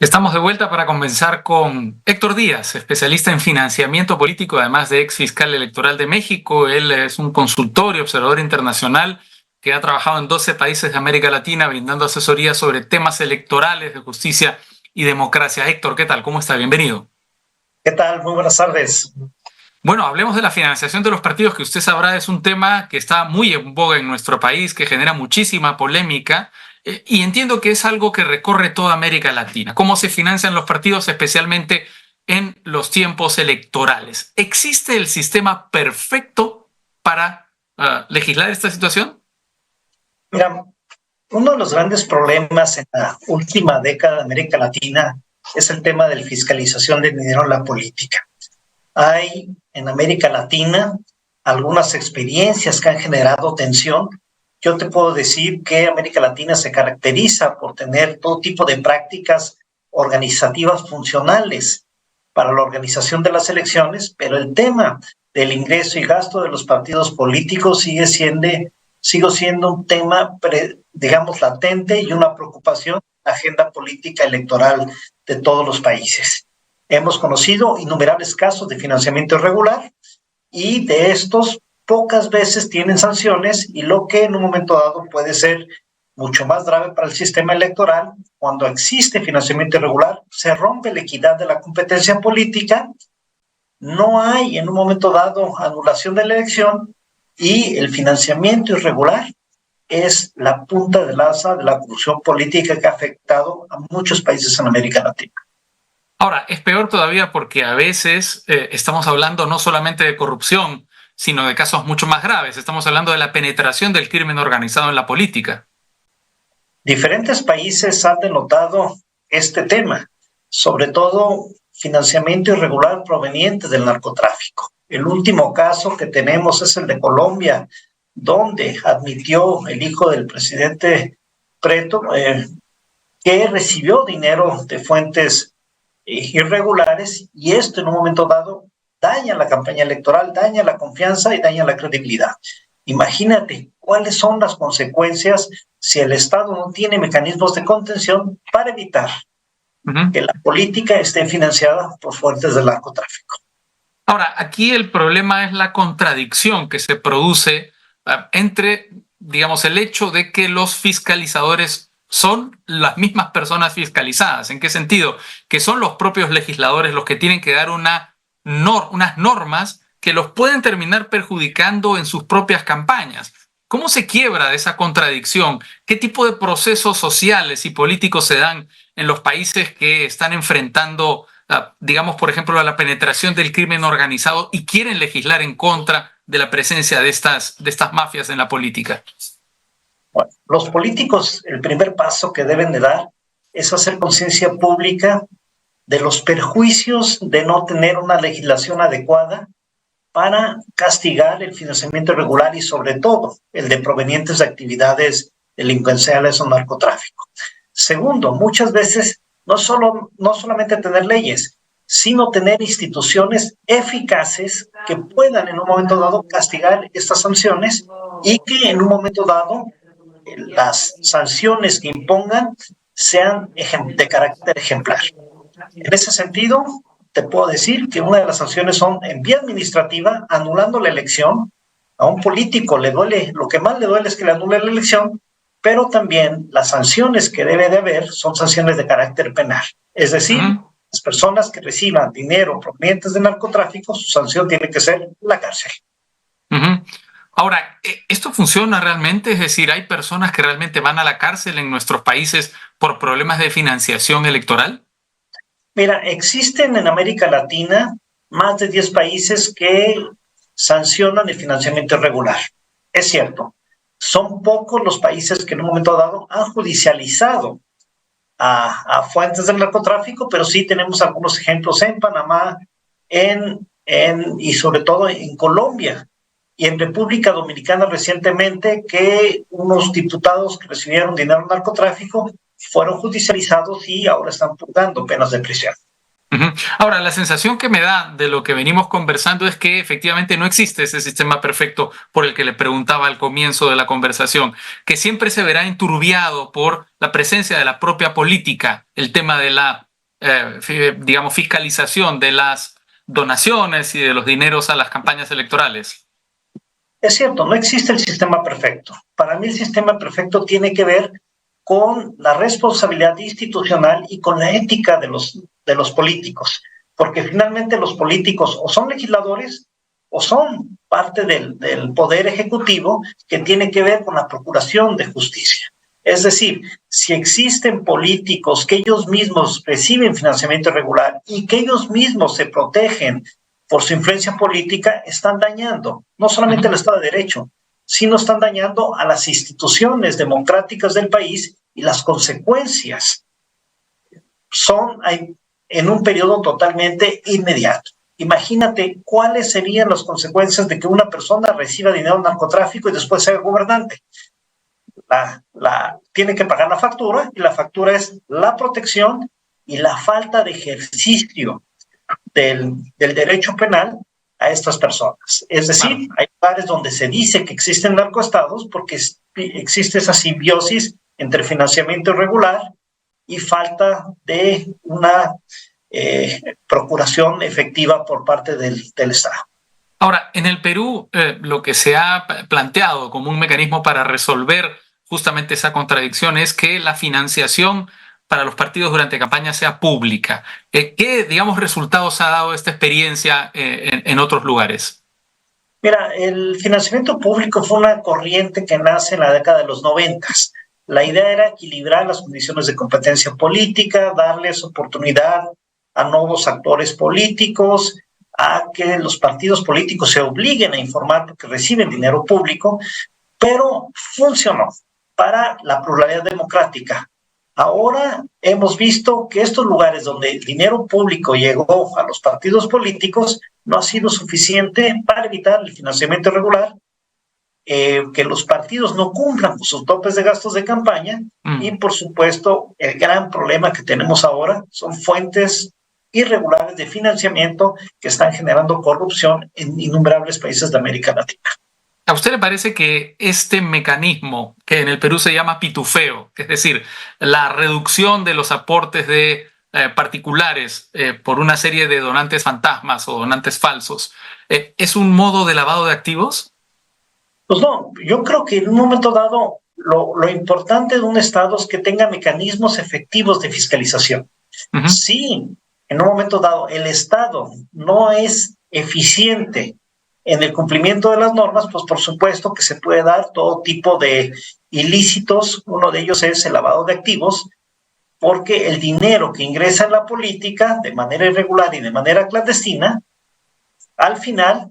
Estamos de vuelta para conversar con Héctor Díaz, especialista en financiamiento político, además de ex fiscal electoral de México. Él es un consultor y observador internacional que ha trabajado en 12 países de América Latina brindando asesoría sobre temas electorales de justicia y democracia. Héctor, ¿qué tal? ¿Cómo está? Bienvenido. ¿Qué tal? Muy buenas tardes. Bueno, hablemos de la financiación de los partidos, que usted sabrá es un tema que está muy en boga en nuestro país, que genera muchísima polémica. Y entiendo que es algo que recorre toda América Latina. ¿Cómo se financian los partidos, especialmente en los tiempos electorales? ¿Existe el sistema perfecto para legislar esta situación? Mira, uno de los grandes problemas en la última década de América Latina es el tema de la fiscalización del dinero en la política. Hay en América Latina algunas experiencias que han generado tensión. Yo te puedo decir que América Latina se caracteriza por tener todo tipo de prácticas organizativas funcionales para la organización de las elecciones, pero el tema del ingreso y gasto de los partidos políticos sigue siendo un tema, digamos, latente y una preocupación en la agenda política electoral de todos los países. Hemos conocido innumerables casos de financiamiento irregular y de estos pocas veces tienen sanciones, y lo que en un momento dado puede ser mucho más grave para el sistema electoral. Cuando existe financiamiento irregular, se rompe la equidad de la competencia política, no hay en un momento dado anulación de la elección, y el financiamiento irregular es la punta de lanza de la corrupción política que ha afectado a muchos países en América Latina. Ahora, es peor todavía porque a veces estamos hablando no solamente de corrupción, sino de casos mucho más graves. Estamos hablando de la penetración del crimen organizado en la política. Diferentes países han denotado este tema, sobre todo financiamiento irregular proveniente del narcotráfico. El último caso que tenemos es el de Colombia, donde admitió el hijo del presidente Preto que recibió dinero de fuentes irregulares, y esto en un momento dado daña la campaña electoral, daña la confianza y daña la credibilidad. Imagínate cuáles son las consecuencias si el Estado no tiene mecanismos de contención para evitar que la política esté financiada por fuentes del narcotráfico. Ahora, aquí el problema es la contradicción que se produce entre, digamos, el hecho de que los fiscalizadores son las mismas personas fiscalizadas. ¿En qué sentido? Que son los propios legisladores los que tienen que dar unas normas que los pueden terminar perjudicando en sus propias campañas. ¿Cómo se quiebra esa contradicción? ¿Qué tipo de procesos sociales y políticos se dan en los países que están enfrentando, digamos, por ejemplo, a la penetración del crimen organizado y quieren legislar en contra de la presencia de estas mafias en la política? Bueno, los políticos, el primer paso que deben de dar es hacer conciencia pública de los perjuicios de no tener una legislación adecuada para castigar el financiamiento irregular y, sobre todo, el de provenientes de actividades delincuenciales o narcotráfico. Segundo, muchas veces no solamente tener leyes, sino tener instituciones eficaces que puedan en un momento dado castigar estas sanciones, y que en un momento dado las sanciones que impongan sean de carácter ejemplar. En ese sentido, te puedo decir que una de las sanciones son en vía administrativa, anulando la elección. A un político le duele, lo que más le duele es que le anule la elección, pero también las sanciones que debe de haber son sanciones de carácter penal. Es decir, las personas que reciban dinero provenientes de narcotráfico, su sanción tiene que ser la cárcel. Ahora, ¿esto funciona realmente? Es decir, ¿hay personas que realmente van a la cárcel en nuestros países por problemas de financiación electoral? Mira, existen en América Latina más de 10 países que sancionan el financiamiento irregular. Es cierto, son pocos los países que en un momento dado han judicializado a fuentes del narcotráfico, pero sí tenemos algunos ejemplos en Panamá, y sobre todo en Colombia y en República Dominicana recientemente, que unos diputados que recibieron dinero del narcotráfico fueron judicializados y ahora están purgando penas de prisión. Ahora, la sensación que me da de lo que venimos conversando es que efectivamente no existe ese sistema perfecto por el que le preguntaba al comienzo de la conversación, que siempre se verá enturbiado por la presencia de la propia política, el tema de la digamos, fiscalización de las donaciones y de los dineros a las campañas electorales? Es cierto, no existe el sistema perfecto. Para mí el sistema perfecto tiene que ver con la responsabilidad institucional y con la ética de los políticos, porque finalmente los políticos o son legisladores o son parte del poder ejecutivo que tiene que ver con la procuración de justicia. Es decir, si existen políticos que ellos mismos reciben financiamiento irregular y que ellos mismos se protegen por su influencia política, están dañando no solamente el Estado de Derecho, sino están dañando a las instituciones democráticas del país, y las consecuencias son en un periodo totalmente inmediato. Imagínate cuáles serían las consecuencias de que una persona reciba dinero del narcotráfico y después sea gobernante. Tiene que pagar la factura, y la factura es la protección y la falta de ejercicio del derecho penal a estas personas. Es decir, hay lugares donde se dice que existen narcoestados porque existe esa simbiosis entre financiamiento irregular y falta de una procuración efectiva por parte del Estado. Ahora, en el Perú, lo que se ha planteado como un mecanismo para resolver justamente esa contradicción es que la financiación para los partidos durante campaña sea pública. ¿Qué, digamos, resultados ha dado esta experiencia en otros lugares? Mira, el financiamiento público fue una corriente que nace en la década de los 90. La idea era equilibrar las condiciones de competencia política, darles oportunidad a nuevos actores políticos, a que los partidos políticos se obliguen a informar porque reciben dinero público, pero funcionó para la pluralidad democrática. Ahora hemos visto que estos lugares donde el dinero público llegó a los partidos políticos no ha sido suficiente para evitar el financiamiento irregular, que los partidos no cumplan con sus topes de gastos de campaña y, por supuesto, el gran problema que tenemos ahora son fuentes irregulares de financiamiento que están generando corrupción en innumerables países de América Latina. ¿A usted le parece que este mecanismo, que en el Perú se llama pitufeo, es decir, la reducción de los aportes de particulares por una serie de donantes fantasmas o donantes falsos, es un modo de lavado de activos? Pues no, yo creo que en un momento dado lo importante de un Estado es que tenga mecanismos efectivos de fiscalización. Si en un momento dado el Estado no es eficiente en el cumplimiento de las normas, pues por supuesto que se puede dar todo tipo de ilícitos. Uno de ellos es el lavado de activos, porque el dinero que ingresa en la política de manera irregular y de manera clandestina, al final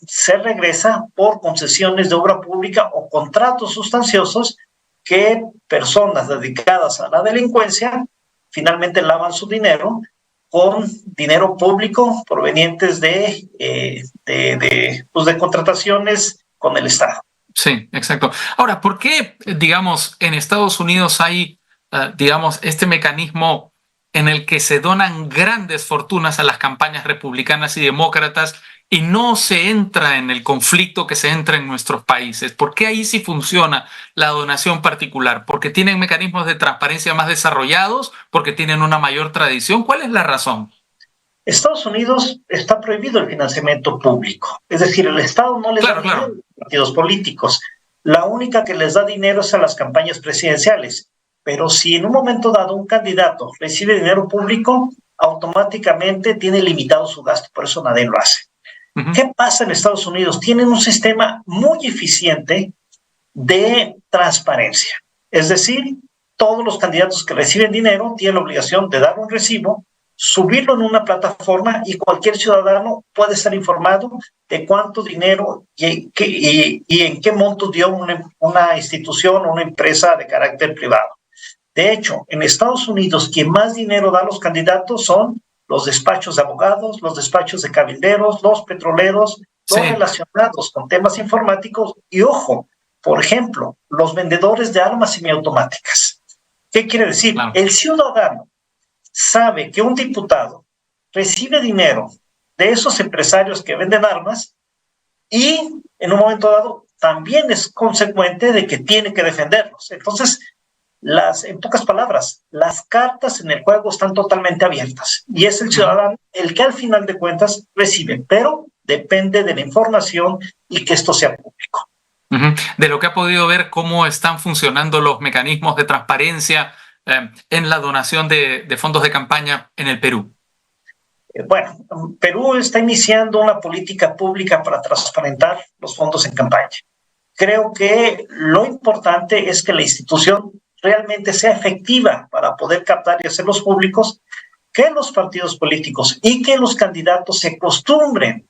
se regresa por concesiones de obra pública o contratos sustanciosos que personas dedicadas a la delincuencia finalmente lavan su dinero con dinero público provenientes de contrataciones con el Estado. Sí, exacto. Ahora, ¿por qué, digamos, en Estados Unidos hay, digamos, este mecanismo en el que se donan grandes fortunas a las campañas republicanas y demócratas y no se entra en el conflicto que se entra en nuestros países? ¿Por qué ahí sí funciona la donación particular? ¿Porque tienen mecanismos de transparencia más desarrollados? ¿Porque tienen una mayor tradición? ¿Cuál es la razón? Estados Unidos está prohibido el financiamiento público. Es decir, el Estado no les da dinero a los partidos políticos. La única que les da dinero es a las campañas presidenciales. Pero si en un momento dado un candidato recibe dinero público, automáticamente tiene limitado su gasto, por eso nadie lo hace. ¿Qué pasa en Estados Unidos? Tienen un sistema muy eficiente de transparencia. Es decir, todos los candidatos que reciben dinero tienen la obligación de dar un recibo, subirlo en una plataforma y cualquier ciudadano puede estar informado de cuánto dinero y en qué monto dio una institución o una empresa de carácter privado. De hecho, en Estados Unidos, quien más dinero da a los candidatos son los despachos de abogados, los despachos de cabilderos, los petroleros, los relacionados con temas informáticos y, ojo, por ejemplo, los vendedores de armas semiautomáticas. ¿Qué quiere decir? Claro. El ciudadano sabe que un diputado recibe dinero de esos empresarios que venden armas y en un momento dado también es consecuente de que tiene que defenderlos. Entonces, en pocas palabras, las cartas en el juego están totalmente abiertas y es el ciudadano el que al final de cuentas recibe, pero depende de la información y que esto sea público. De lo que ha podido ver, cómo están funcionando los mecanismos de transparencia en la donación de fondos de campaña en el Perú. Bueno, Perú está iniciando una política pública para transparentar los fondos en campaña. Creo que lo importante es que la institución realmente sea efectiva para poder captar y hacerlos públicos, que los partidos políticos y que los candidatos se acostumbren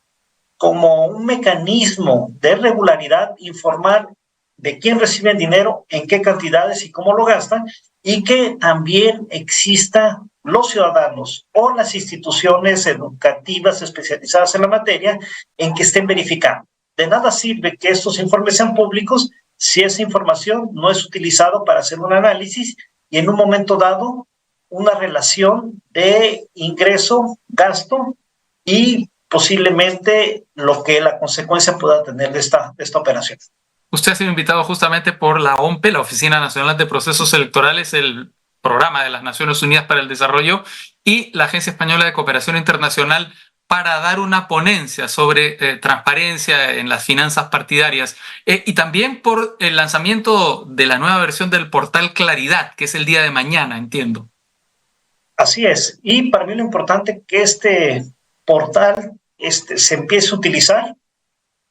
como un mecanismo de regularidad informar de quién recibe el dinero, en qué cantidades y cómo lo gastan, y que también exista los ciudadanos o las instituciones educativas especializadas en la materia en que estén verificando. De nada sirve que estos informes sean públicos si esa información no es utilizada para hacer un análisis y en un momento dado una relación de ingreso, gasto y posiblemente lo que la consecuencia pueda tener de esta operación. Usted ha sido invitado justamente por la OMPE, la Oficina Nacional de Procesos Electorales, el Programa de las Naciones Unidas para el Desarrollo y la Agencia Española de Cooperación Internacional para dar una ponencia sobre transparencia en las finanzas partidarias y también por el lanzamiento de la nueva versión del portal Claridad, que es el día de mañana, entiendo. Así es. Y para mí lo importante es que este portal se empiece a utilizar.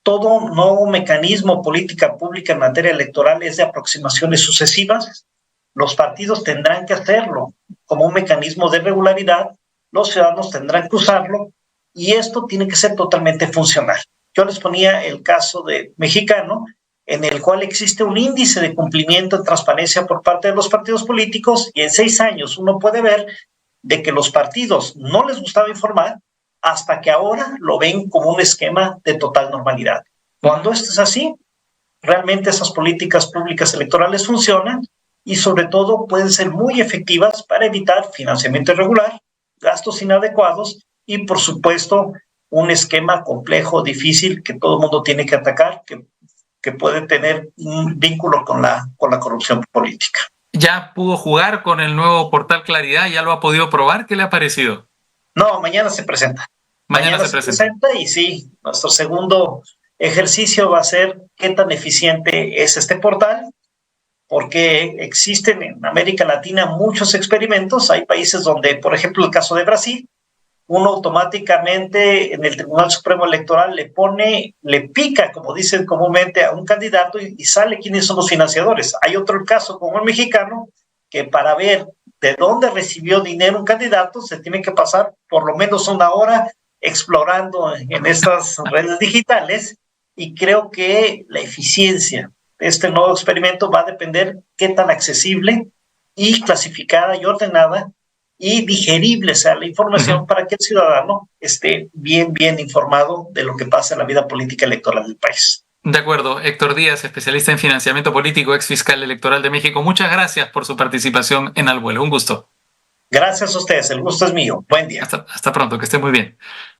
Todo nuevo mecanismo política pública en materia electoral es de aproximaciones sucesivas. Los partidos tendrán que hacerlo como un mecanismo de regularidad, los ciudadanos tendrán que usarlo y esto tiene que ser totalmente funcional. Yo les ponía el caso de Mexicano, en el cual existe un índice de cumplimiento en transparencia por parte de los partidos políticos y en 6 años uno puede ver de que los partidos no les gustaba informar hasta que ahora lo ven como un esquema de total normalidad. Cuando esto es así, realmente esas políticas públicas electorales funcionan y sobre todo pueden ser muy efectivas para evitar financiamiento irregular, gastos inadecuados y por supuesto un esquema complejo, difícil, que todo el mundo tiene que atacar, que puede tener un vínculo con la corrupción política. ¿Ya pudo jugar con el nuevo portal Claridad? ¿Ya lo ha podido probar? ¿Qué le ha parecido? No, mañana se presenta. Mañana se presenta y sí, nuestro segundo ejercicio va a ser qué tan eficiente es este portal, porque existen en América Latina muchos experimentos. Hay países donde, por ejemplo, el caso de Brasil, uno automáticamente en el Tribunal Supremo Electoral le pica, como dicen comúnmente, a un candidato y sale quiénes son los financiadores. Hay otro caso como el mexicano, que para ver de dónde recibió dinero un candidato se tiene que pasar por lo menos 1 hora explorando en estas redes digitales y creo que la eficiencia de este nuevo experimento va a depender qué tan accesible y clasificada y ordenada y digerible sea la información para que el ciudadano esté bien informado de lo que pasa en la vida política electoral del país. De acuerdo. Héctor Díaz, especialista en financiamiento político, ex fiscal electoral de México. Muchas gracias por su participación en Al Vuelo. Un gusto. Gracias a ustedes. El gusto es mío. Buen día. Hasta pronto. Que esté muy bien.